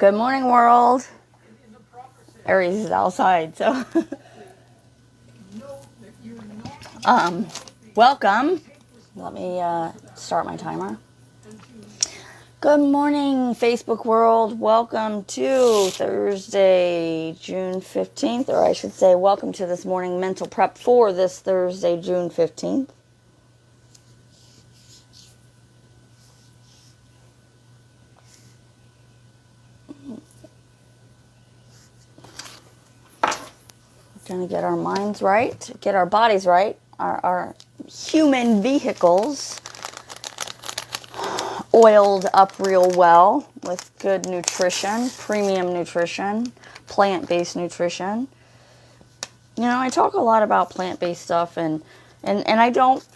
Good morning, world. Aries is outside, so welcome. Let me start my timer. Good morning, Facebook world. Welcome to Thursday, June 15th, or I should say, welcome to this morning mental prep for this Thursday, June 15th. We're going to get our minds right, get our bodies right, our human vehicles oiled up real well with good nutrition, premium nutrition, plant-based nutrition. You know, I talk a lot about plant-based stuff, and I don't.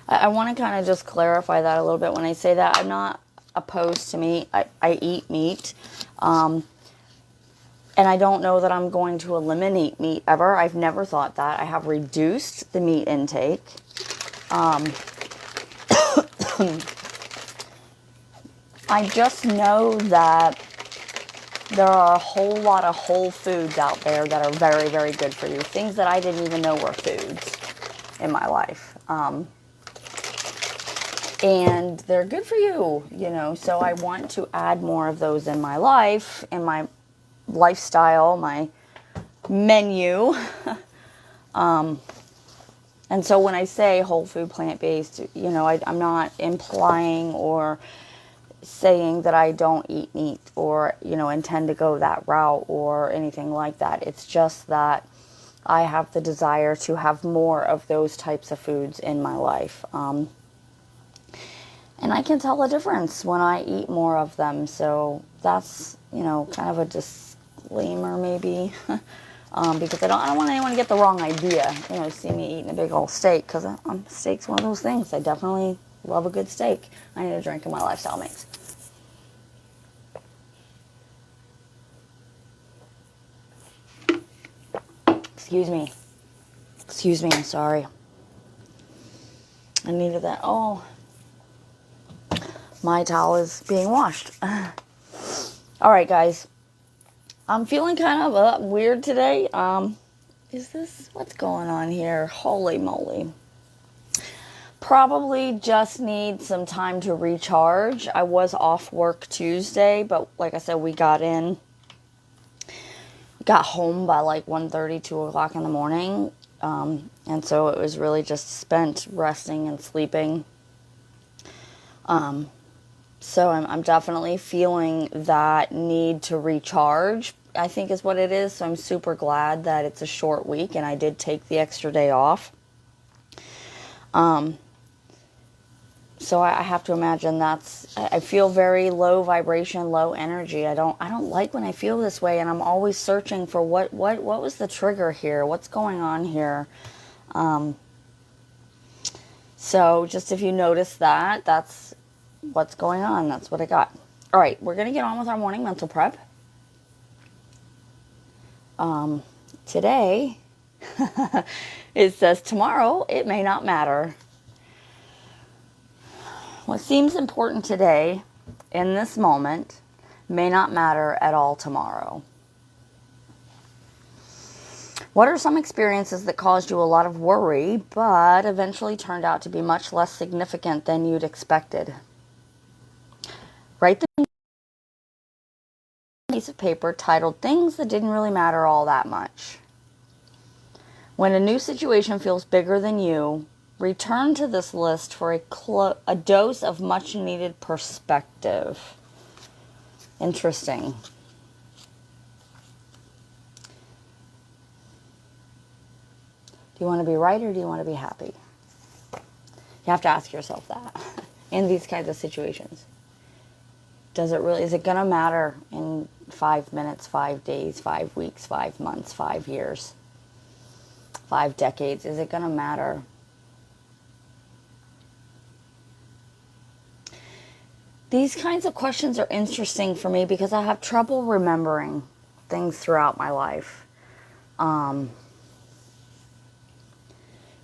I want to kind of just clarify that a little bit. When I say that, I'm not opposed to meat. I eat meat. And I don't know that I'm going to eliminate meat ever. I've never thought that. I have reduced the meat intake. I just know that there are a whole lot of whole foods out there that are very, very good for you. Things that I didn't even know were foods in my life. And they're good for you, you know. So I want to add more of those in my life, in my lifestyle, my menu. And so when I say whole food, plant-based, you know, I'm not implying or saying that I don't eat meat or, you know, intend to go that route or anything like that. It's just that I have the desire to have more of those types of foods in my life. And I can tell the difference when I eat more of them. So that's, you know, kind of a disclaimer maybe. Because I don't want anyone to get the wrong idea, you know, see me eating a big old steak, because steak's one of those things. I definitely love a good steak. I need a drink, and my lifestyle makes. Excuse me, I'm sorry. I needed that. Oh, my towel is being washed. All right, guys. I'm feeling kind of weird today. What's going on here? Holy moly. Probably just need some time to recharge. I was off work Tuesday, but like I said, we got home by like 1:30, 2 o'clock in the morning. And so it was really just spent resting and sleeping. So I'm definitely feeling that need to recharge, I think is what it is. So I'm super glad that it's a short week and I did take the extra day off. So I have to imagine I feel very low vibration, low energy. I don't like when I feel this way, and I'm always searching for what was the trigger here? What's going on here? So just if you notice that, that's what's going on. That's what I got. All right, we're going to get on with our morning mental prep. Today, it says tomorrow, it may not matter. What seems important today, in this moment, may not matter at all tomorrow. What are some experiences that caused you a lot of worry, but eventually turned out to be much less significant than you'd expected? Write them on a piece of paper titled Things That Didn't Really Matter All That Much. When a new situation feels bigger than you, return to this list for a dose of much-needed perspective. Interesting. Do you want to be right or do you want to be happy? You have to ask yourself that in these kinds of situations. Is it going to matter in 5 minutes, 5 days, 5 weeks, 5 months, 5 years, 5 decades? Is it going to matter? These kinds of questions are interesting for me because I have trouble remembering things throughout my life. You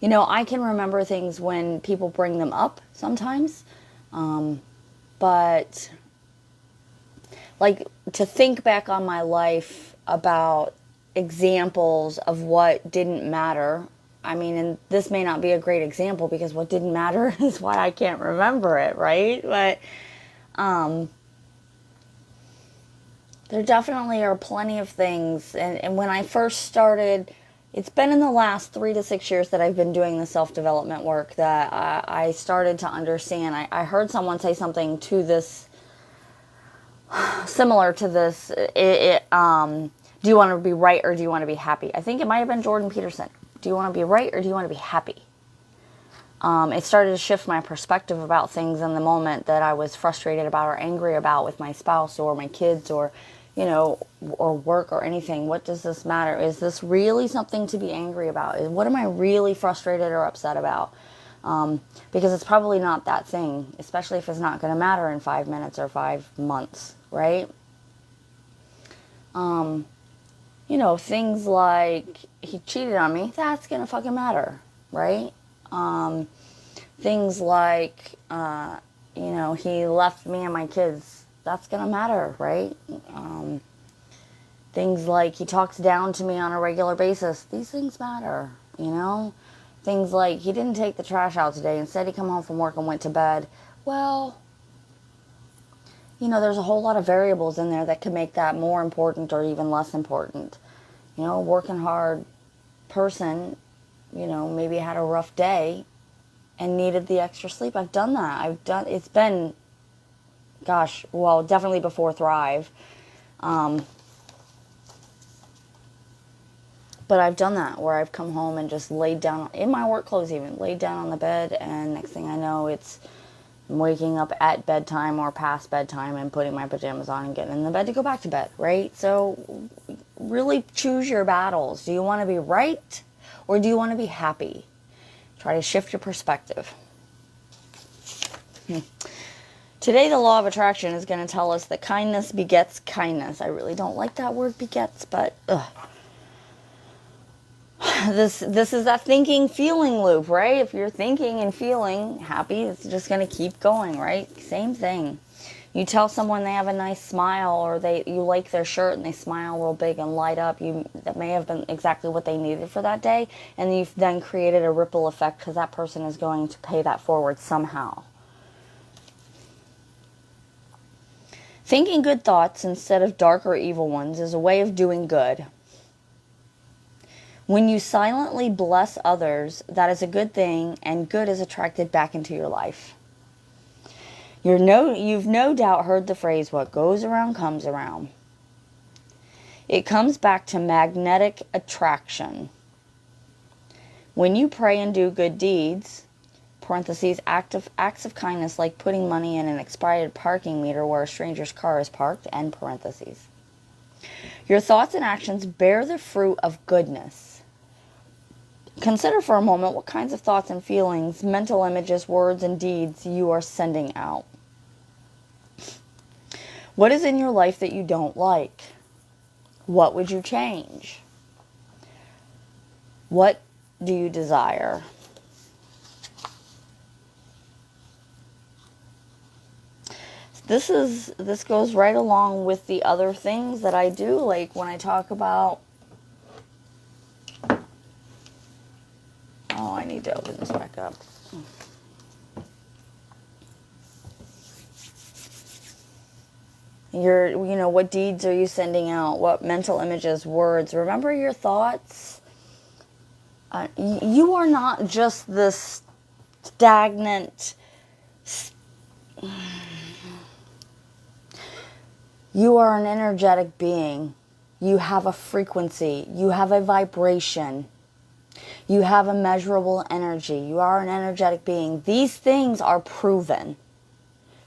know, I can remember things when people bring them up sometimes. But like to think back on my life about examples of what didn't matter. I mean, and this may not be a great example because what didn't matter is why I can't remember it, right? But there definitely are plenty of things. And when I first started, it's been in the last 3 to 6 years that I've been doing the self-development work that I started to understand. I heard someone say something to this, similar to this. Do you want to be right or do you want to be happy? I think it might have been Jordan Peterson. Do you want to be right or do you want to be happy? It started to shift my perspective about things in the moment that I was frustrated about or angry about with my spouse or my kids or, or work or anything. What does this matter? Is this really something to be angry about? What am I really frustrated or upset about? Because it's probably not that thing, especially if it's not going to matter in 5 minutes or 5 months, right? Things like he cheated on me, that's going to fucking matter, right? Things like, he left me and my kids, that's going to matter, right? Things like he talks down to me on a regular basis, these things matter, Things like he didn't take the trash out today, instead he come home from work and went to bed. Well, there's a whole lot of variables in there that could make that more important or even less important. Working hard person, maybe had a rough day and needed the extra sleep. I've done that. It's been, definitely before Thrive. But I've done that where I've come home and just laid down, in my work clothes even, laid down on the bed, and next thing I know, it's waking up at bedtime or past bedtime and putting my pajamas on and getting in the bed to go back to bed, right? So really choose your battles. Do you want to be right or do you want to be happy? Try to shift your perspective. Today, the law of attraction is going to tell us that kindness begets kindness. I really don't like that word begets, but This is that thinking feeling loop, right? If you're thinking and feeling happy, it's just going to keep going, right? Same thing. You tell someone they have a nice smile or you like their shirt and they smile real big and light up. That may have been exactly what they needed for that day, and you've then created a ripple effect because that person is going to pay that forward somehow. Thinking good thoughts instead of dark or evil ones is a way of doing good. When you silently bless others, that is a good thing, and good is attracted back into your life. You've no doubt heard the phrase, what goes around comes around. It comes back to magnetic attraction. When you pray and do good deeds, parentheses, acts of kindness like putting money in an expired parking meter where a stranger's car is parked, end parentheses. Your thoughts and actions bear the fruit of goodness. Consider for a moment what kinds of thoughts and feelings, mental images, words, and deeds you are sending out. What is in your life that you don't like? What would you change? What do you desire? This goes right along with the other things that I do, like when I talk about, I need to open this back up. What deeds are you sending out? What mental images, words? Remember your thoughts. You are not just this stagnant. You are an energetic being. You have a frequency. You have a vibration. You have a measurable energy. You are an energetic being. These things are proven.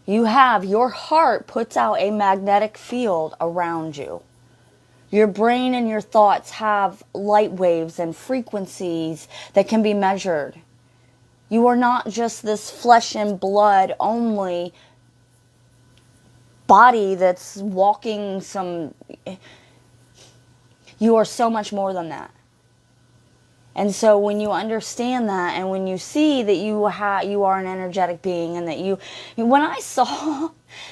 Your heart puts out a magnetic field around you. Your brain and your thoughts have light waves and frequencies that can be measured. You are not just this flesh and blood only body that's walking you are so much more than that. And so when you understand that, and when you see that you are an energetic being, and that when I saw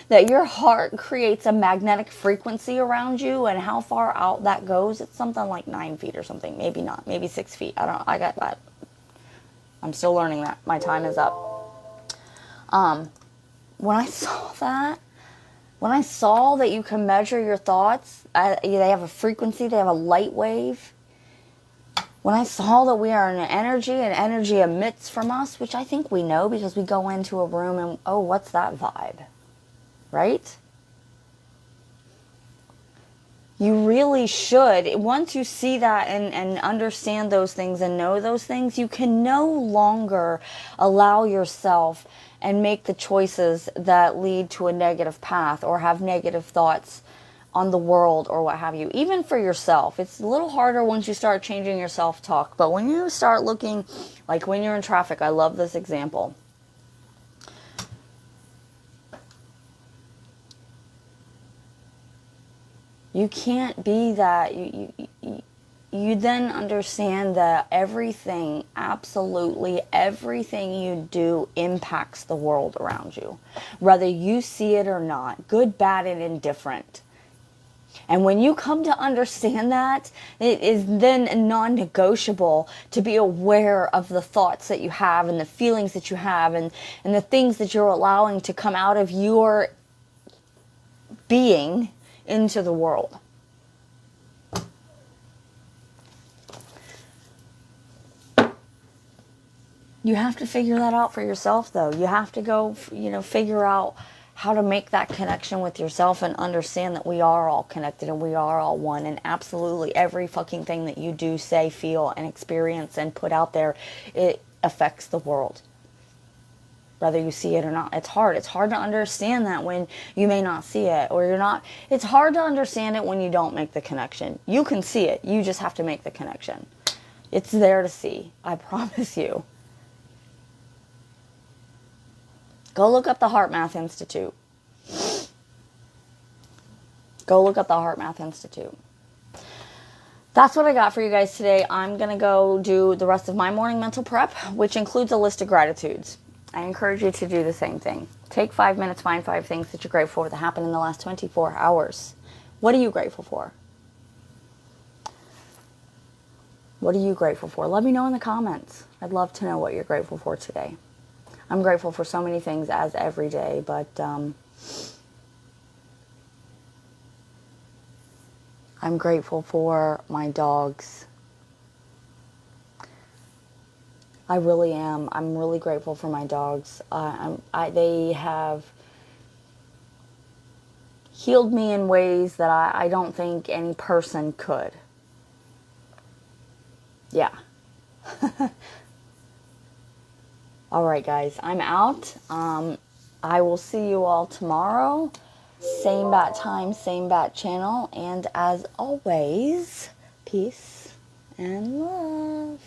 that your heart creates a magnetic frequency around you, and how far out that goes, it's something like 9 feet or something, maybe not, maybe 6 feet. I got that. I'm still learning that. My time is up. When I saw that, when I saw that you can measure your thoughts, they have a frequency, they have a light wave. When I saw that we are an energy, and energy emits from us, which I think we know because we go into a room and, oh, what's that vibe? Right? You really should. Once you see that and understand those things and know those things, you can no longer allow yourself and make the choices that lead to a negative path or have negative thoughts on the world or what have you. Even for yourself, it's a little harder once you start changing your self-talk. But when you start looking, like when you're in traffic, I love this example. You can't be that. You then understand that everything, absolutely everything you do impacts the world around you, whether you see it or not, good, bad, and indifferent. And when you come to understand that, it is then non-negotiable to be aware of the thoughts that you have and the feelings that you have and the things that you're allowing to come out of your being into the world. You have to figure that out for yourself, though. You have to go, figure out how to make that connection with yourself and understand that we are all connected and we are all one. And absolutely every fucking thing that you do, say, feel, and experience and put out there, it affects the world, whether you see it or not. It's hard. It's hard to understand that when you may not see it, or you're not. It's hard to understand it when you don't make the connection. You can see it. You just have to make the connection. It's there to see. I promise you. Go look up the HeartMath Institute. Go look up the HeartMath Institute. That's what I got for you guys today. I'm going to go do the rest of my morning mental prep, which includes a list of gratitudes. I encourage you to do the same thing. Take 5 minutes, find 5 things that you're grateful for that happened in the last 24 hours. What are you grateful for? What are you grateful for? Let me know in the comments. I'd love to know what you're grateful for today. I'm grateful for so many things as every day, but I'm grateful for my dogs. I really am. I'm really grateful for my dogs. They have healed me in ways that I don't think any person could. Yeah. All right, guys, I'm out. I will see you all tomorrow. Same bat time, same bat channel. And as always, peace and love.